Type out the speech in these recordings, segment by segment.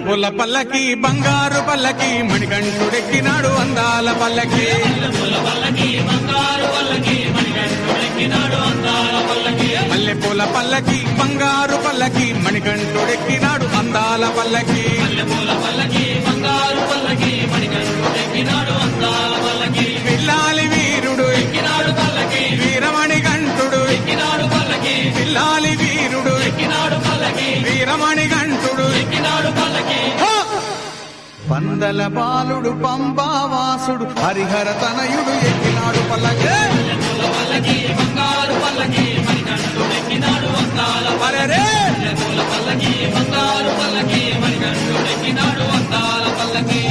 పుల్ల పల్లకి బంగారు పల్లకి మణికంఠుడెక్కినాడు అందాల పల్లకి మల్లె పూల పల్లకి బంగారు పల్లకి మణికంఠుడెక్కినాడు అందాల పల్లకి పిల్లాలి వీరుడు ఎక్కినాడు పల్లకి వీరమణికంఠుడు ఎక్కినాడు పల్లకి పిల్లాలి వీరుడు ఎక్కినాడు పల్లకి వీరమణికంఠుడు ఎక్కినాడు పల్లకి పందల బాలుడు పంబావాసుడు హరిహర తనయుడు ఎక్కినాడు పల్లకి బంగారు పల్లకి మణికంఠుడు ఎక్కినాడు అందాల పల్లకి బంగారు పల్లకి మణికంఠుడు ఎక్కినాడు అందాల పల్లకి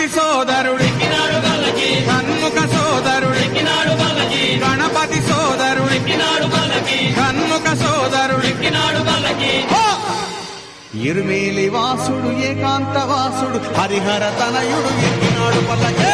సోదరుడు షణ్ముఖ సోదరుడు గణపతి సోదరుడు షణ్ముఖ సోదరుడు ఇరుమేలి వాసుడు ఏకాంత వాసుడు హరిహర తనయుడు ఎక్కినాడు పల్లకి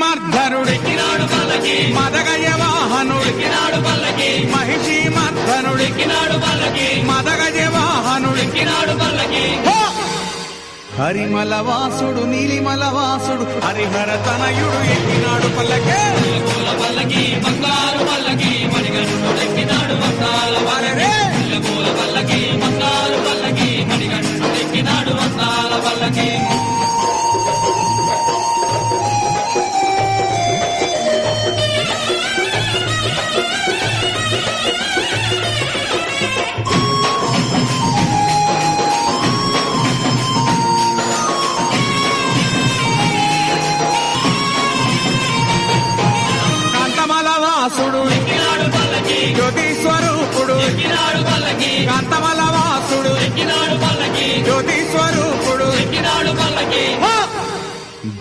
మర్ధనుడెక్కినాడు పల్లకి మదగజ వాహనుడెక్కినాడు పల్లకి మహిషి మర్ధనుడెక్కినాడు పల్లకి మదగజ వాహనుడెక్కినాడు పల్లకి హరిమల వాసుడు నీలిమల వాసుడు హరిహర తనయుడు ఎక్కినాడు పల్లకి బంగారు పల్లకి మణికంఠుడెక్కినాడు అందాల పల్లకి బంగారు పల్లకి మణికంఠుడెక్కినాడు అందాల పల్లకి జ్యోతి స్వరూపుడు కాంతమల వాసుడు జ్యోతి స్వరూపుడు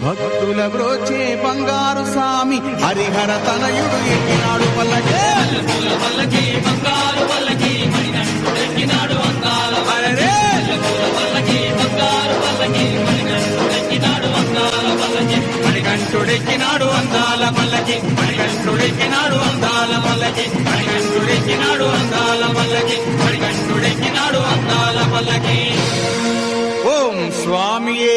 భక్తుల బ్రోచే బంగారు స్వామి హరిహర తనయుడు ఎక్కినాడు పల్లకి బంగారు పల్లకి మణికంఠుడెక్కినాడు అందాల మణికంఠుడెక్కినాడు అందాల పల్లకి మణికంఠుడెక్కినాడు అందాల పల్లకి మణికంఠుడెక్కినాడు అందాల పల్లకి మణికంఠుడెక్కినాడు అందాల పల్లకి ఓం స్వామియే